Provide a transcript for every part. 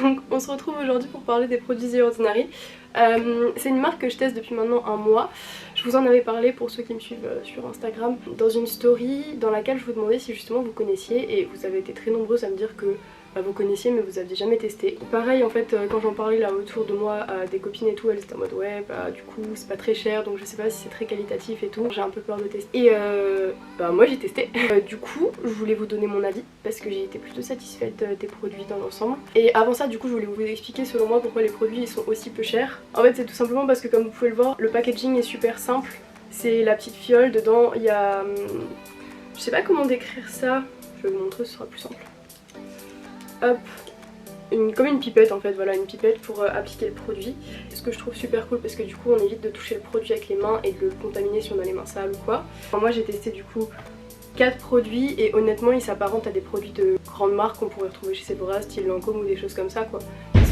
Donc on se retrouve aujourd'hui pour parler des produits The Ordinary. C'est une marque que je teste depuis maintenant un mois. Je vous en avais parlé pour ceux qui me suivent sur Instagram dans une story dans laquelle je vous demandais si justement vous connaissiez, et vous avez été très nombreuses à me dire que vous connaissiez mais vous aviez jamais testé. Pareil en fait, quand j'en parlais là autour de moi à des copines et tout, elles étaient en mode ouais du coup c'est pas très cher donc je sais pas si c'est très qualitatif et tout, j'ai un peu peur de tester. Et moi j'ai testé. Du coup je voulais vous donner mon avis parce que j'ai été plutôt satisfaite des produits dans l'ensemble. Et avant ça du coup je voulais vous expliquer selon moi pourquoi les produits ils sont aussi peu chers. En fait c'est tout simplement parce que comme vous pouvez le voir, le packaging est super simple. C'est la petite fiole, dedans il y a... je sais pas comment décrire ça, je vais vous montrer, ce sera plus simple. Hop, comme une pipette en fait, voilà, une pipette pour appliquer le produit. Ce que je trouve super cool parce que du coup on évite de toucher le produit avec les mains et de le contaminer si on a les mains sales ou quoi. Enfin, moi j'ai testé du coup 4 produits et honnêtement ils s'apparentent à des produits de grandes marques qu'on pourrait retrouver chez Sephora, style Lancôme ou des choses comme ça quoi. Ils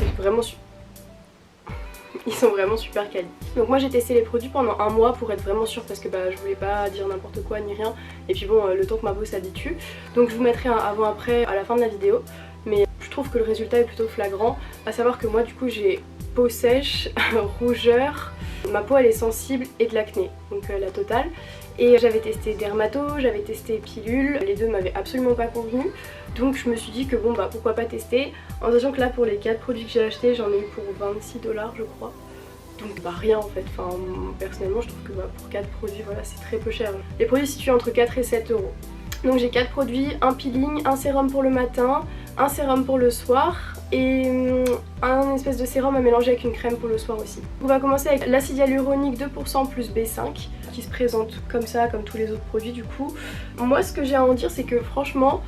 sont vraiment super quali. Donc moi j'ai testé les produits pendant un mois pour être vraiment sûre parce que je voulais pas dire n'importe quoi ni rien. Et puis bon, le temps que ma peau s'habitue. Donc je vous mettrai un avant-après à la fin de la vidéo. Mais je trouve que le résultat est plutôt flagrant. À savoir que moi du coup j'ai peau sèche, rougeur, ma peau elle est sensible et de l'acné. Donc la totale. Et j'avais testé dermato, j'avais testé pilule, les deux m'avaient absolument pas convenu. Donc je me suis dit que bon pourquoi pas tester. En sachant que là pour les 4 produits que j'ai achetés j'en ai eu pour 26 $ je crois. Donc rien en fait, enfin personnellement je trouve que pour 4 produits voilà c'est très peu cher. Les produits situés entre 4 et 7 €. Donc j'ai 4 produits, un peeling, un sérum pour le matin, un sérum pour le soir et un espèce de sérum à mélanger avec une crème pour le soir aussi. On va commencer avec l'acide hyaluronique 2% plus B5 qui se présente comme ça, comme tous les autres produits du coup. Moi ce que j'ai à en dire c'est que franchement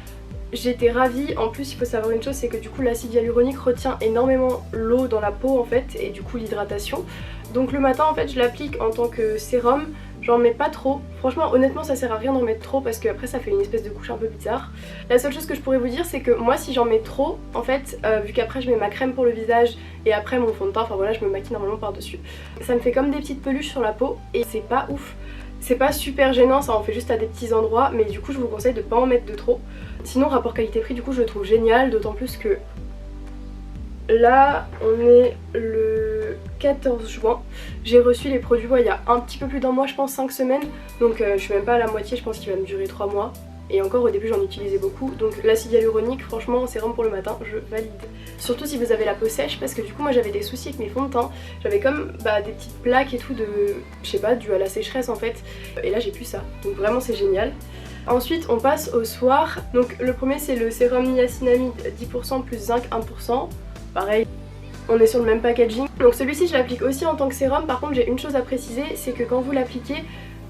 j'étais ravie. En plus il faut savoir une chose, c'est que du coup l'acide hyaluronique retient énormément l'eau dans la peau en fait et du coup l'hydratation. Donc le matin en fait je l'applique en tant que sérum. J'en mets pas trop, franchement honnêtement ça sert à rien d'en mettre trop parce que après ça fait une espèce de couche un peu bizarre. La seule chose que je pourrais vous dire c'est que moi si j'en mets trop, en fait vu qu'après je mets ma crème pour le visage et après mon fond de teint, enfin voilà je me maquille normalement par dessus, ça me fait comme des petites peluches sur la peau et c'est pas ouf. C'est pas super gênant, ça en fait juste à des petits endroits mais du coup je vous conseille de pas en mettre de trop. Sinon rapport qualité-prix du coup je le trouve génial, d'autant plus que là on est le 14 juin, j'ai reçu les produits il y a un petit peu plus d'un mois, je pense 5 semaines, donc je suis même pas à la moitié, je pense qu'il va me durer 3 mois. Et encore au début j'en utilisais beaucoup, donc l'acide hyaluronique franchement sérum pour le matin je valide. Surtout si vous avez la peau sèche parce que du coup moi j'avais des soucis avec mes fonds de teint, j'avais comme des petites plaques et tout de, je sais pas, dû à la sécheresse en fait, et là j'ai plus ça, donc vraiment c'est génial. Ensuite on passe au soir, donc le premier c'est le sérum niacinamide 10% plus zinc 1%, pareil. On est sur le même packaging. Donc celui-ci je l'applique aussi en tant que sérum. Par contre j'ai une chose à préciser, c'est que quand vous l'appliquez,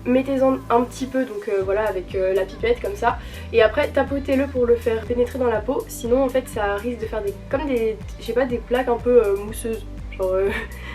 mettez-en un petit peu, donc voilà avec la pipette comme ça. Et après tapotez-le pour le faire pénétrer dans la peau. Sinon en fait ça risque de faire comme des, je sais pas, des plaques un peu mousseuses. Genre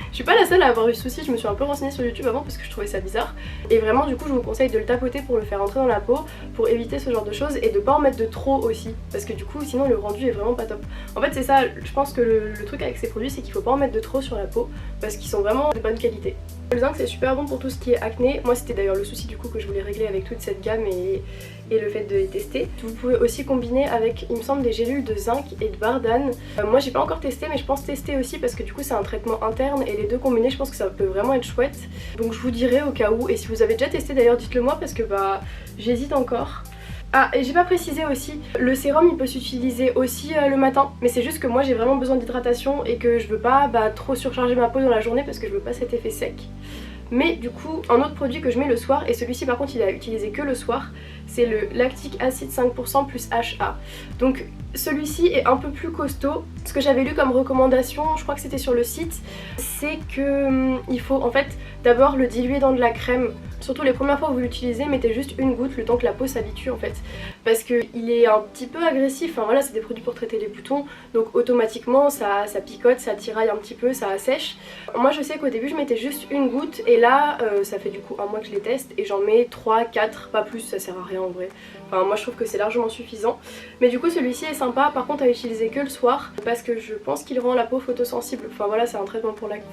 je suis pas la seule à avoir eu ce souci, je me suis un peu renseignée sur YouTube avant parce que je trouvais ça bizarre. Et vraiment du coup je vous conseille de le tapoter pour le faire entrer dans la peau, pour éviter ce genre de choses et de pas en mettre de trop aussi. Parce que du coup sinon le rendu est vraiment pas top. En fait c'est ça, je pense que le truc avec ces produits c'est qu'il faut pas en mettre de trop sur la peau parce qu'ils sont vraiment de bonne qualité. Le zinc c'est super bon pour tout ce qui est acné. Moi c'était d'ailleurs le souci du coup que je voulais régler avec toute cette gamme et le fait de les tester. Vous pouvez aussi combiner avec il me semble des gélules de zinc et de bardane. Moi j'ai pas encore testé mais je pense tester aussi parce que du coup c'est un traitement interne et les deux combinés je pense que ça peut vraiment être chouette. Donc je vous dirai au cas où, et si vous avez déjà testé d'ailleurs dites-le moi parce que j'hésite encore. Ah et j'ai pas précisé aussi, le sérum il peut s'utiliser aussi le matin, mais c'est juste que moi j'ai vraiment besoin d'hydratation et que je veux pas trop surcharger ma peau dans la journée parce que je veux pas cet effet sec. Mais du coup un autre produit que je mets le soir, et celui-ci par contre il a utilisé que le soir, c'est le lactic acid 5% plus HA. Donc celui-ci est un peu plus costaud. Ce que j'avais lu comme recommandation, je crois que c'était sur le site, c'est que il faut en fait d'abord le diluer dans de la crème. Surtout les premières fois où vous l'utilisez, mettez juste une goutte le temps que la peau s'habitue en fait. Parce qu'il est un petit peu agressif, enfin voilà c'est des produits pour traiter les boutons, donc automatiquement ça picote, ça tiraille un petit peu, ça assèche. Moi je sais qu'au début je mettais juste une goutte et là ça fait du coup un mois que je les teste et j'en mets 3, 4, pas plus, ça sert à rien en vrai. Enfin moi je trouve que c'est largement suffisant. Mais du coup celui-ci est sympa par contre à utiliser que le soir parce que je pense qu'il rend la peau photosensible. Enfin voilà c'est un traitement pour l'acné.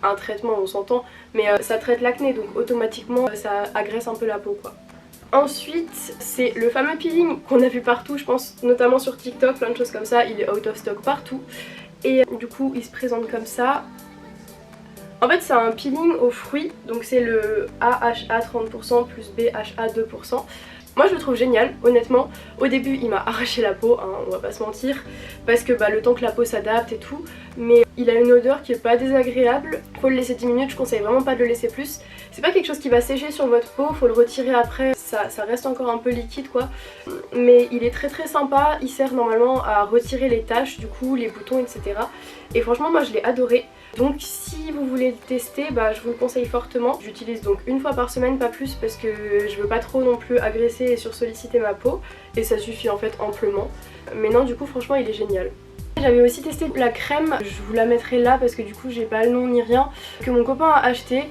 Un traitement on s'entend, mais ça traite l'acné donc automatiquement ça agresse un peu la peau quoi. Ensuite c'est le fameux peeling qu'on a vu partout, je pense notamment sur TikTok, plein de choses comme ça, il est out of stock partout. Et du coup il se présente comme ça. En fait c'est un peeling aux fruits, donc c'est le AHA 30% plus BHA 2%. Moi je le trouve génial, honnêtement. Au début il m'a arraché la peau, hein, on va pas se mentir, parce que le temps que la peau s'adapte et tout, mais il a une odeur qui est pas désagréable. Faut le laisser 10 minutes, je conseille vraiment pas de le laisser plus. C'est pas quelque chose qui va sécher sur votre peau, faut le retirer après, ça reste encore un peu liquide quoi. Mais il est très sympa, il sert normalement à retirer les taches, du coup les boutons etc. Et franchement moi je l'ai adoré. Donc si vous voulez le tester, je vous le conseille fortement. J'utilise donc une fois par semaine, pas plus, parce que je veux pas trop non plus agresser et sursolliciter ma peau. Et ça suffit en fait amplement. Mais non, du coup franchement il est génial. J'avais aussi testé la crème, je vous la mettrai là parce que du coup j'ai pas le nom ni rien, que mon copain a acheté.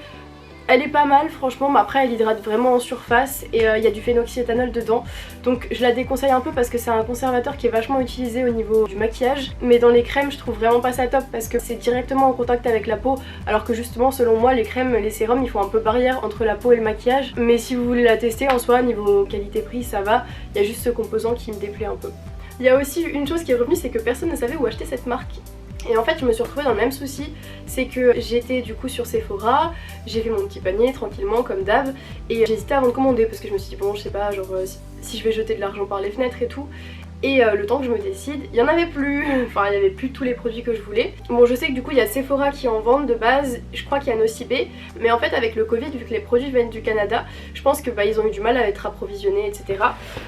Elle est pas mal franchement, mais après elle hydrate vraiment en surface et il y a du phénoxyéthanol dedans. Donc je la déconseille un peu parce que c'est un conservateur qui est vachement utilisé au niveau du maquillage. Mais dans les crèmes je trouve vraiment pas ça top parce que c'est directement en contact avec la peau. Alors que justement selon moi les crèmes, les sérums ils font un peu barrière entre la peau et le maquillage. Mais si vous voulez la tester en soi niveau qualité-prix ça va, il y a juste ce composant qui me déplaît un peu. Il y a aussi une chose qui est revenue, c'est que personne ne savait où acheter cette marque. Et en fait je me suis retrouvée dans le même souci, c'est que j'étais du coup sur Sephora, j'ai fait mon petit panier tranquillement comme d'hab et j'hésitais avant de commander parce que je me suis dit bon je sais pas genre si je vais jeter de l'argent par les fenêtres et tout. Et le temps que je me décide, il y en avait plus, enfin il y avait plus tous les produits que je voulais. Bon je sais que du coup il y a Sephora qui en vendent de base, je crois qu'il y a Nocibé, mais en fait avec le Covid vu que les produits viennent du Canada, je pense que ils ont eu du mal à être approvisionnés etc.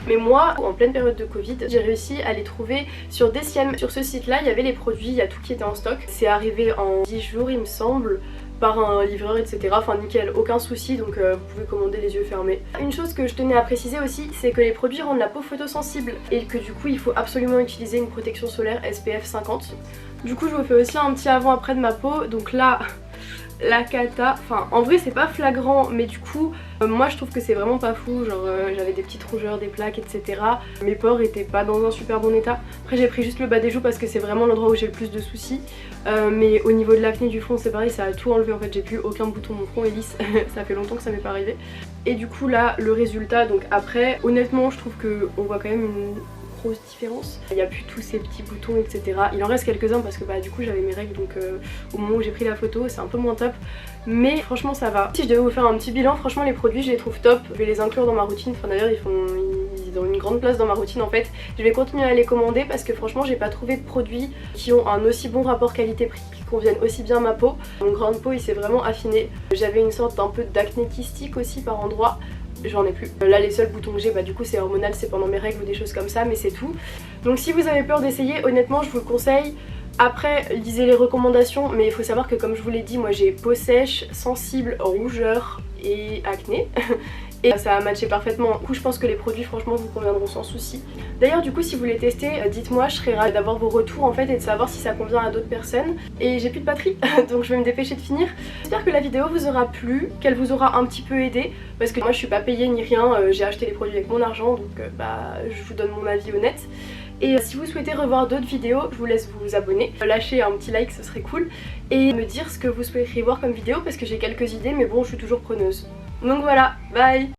Mais moi en pleine période de Covid j'ai réussi à les trouver sur Deciem. Sur ce site là il y avait les produits, il y a tout qui était en stock. C'est arrivé en 10 jours il me semble, par un livreur etc. Enfin nickel, aucun souci, donc vous pouvez commander les yeux fermés. Une chose que je tenais à préciser aussi, c'est que les produits rendent la peau photosensible et que du coup il faut absolument utiliser une protection solaire SPF 50. Du coup je vous fais aussi un petit avant après de ma peau, donc là la cata, enfin en vrai c'est pas flagrant mais du coup moi je trouve que c'est vraiment pas fou, genre j'avais des petites rougeurs, des plaques etc. Mes pores étaient pas dans un super bon état. Après j'ai pris juste le bas des joues parce que c'est vraiment l'endroit où j'ai le plus de soucis, mais au niveau de l'acné du front c'est pareil, ça a tout enlevé en fait, j'ai plus aucun bouton, mon front est lisse. Ça fait longtemps que ça m'est pas arrivé. Et du coup là le résultat, donc après honnêtement je trouve qu'on voit quand même une grosse différence. Il n'y a plus tous ces petits boutons etc. Il en reste quelques-uns parce que du coup j'avais mes règles, donc au moment où j'ai pris la photo c'est un peu moins top. Mais franchement ça va. Si je devais vous faire un petit bilan, franchement les produits je les trouve top. Je vais les inclure dans ma routine, enfin d'ailleurs ils ont une grande place dans ma routine en fait. Je vais continuer à les commander parce que franchement j'ai pas trouvé de produits qui ont un aussi bon rapport qualité-prix, qui conviennent aussi bien à ma peau. Mon grain de peau il s'est vraiment affiné. J'avais une sorte d'un peu d'acné kystique aussi par endroits. J'en ai plus. Là les seuls boutons que j'ai du coup c'est hormonal, c'est pendant mes règles ou des choses comme ça, mais c'est tout. Donc si vous avez peur d'essayer, honnêtement je vous le conseille. Après lisez les recommandations, mais il faut savoir que comme je vous l'ai dit, moi j'ai peau sèche, sensible, rougeur et acné. Et ça a matché parfaitement. Du coup je pense que les produits franchement vous conviendront sans souci. D'ailleurs du coup si vous les testez, dites-moi, je serais ravie d'avoir vos retours en fait et de savoir si ça convient à d'autres personnes. Et j'ai plus de batterie donc je vais me dépêcher de finir. J'espère que la vidéo vous aura plu, qu'elle vous aura un petit peu aidé, parce que moi je suis pas payée ni rien, j'ai acheté les produits avec mon argent, donc je vous donne mon avis honnête. Et si vous souhaitez revoir d'autres vidéos, je vous laisse vous abonner, lâcher un petit like, ce serait cool, et me dire ce que vous souhaiteriez voir comme vidéo parce que j'ai quelques idées mais bon je suis toujours preneuse. Donc voilà, bye!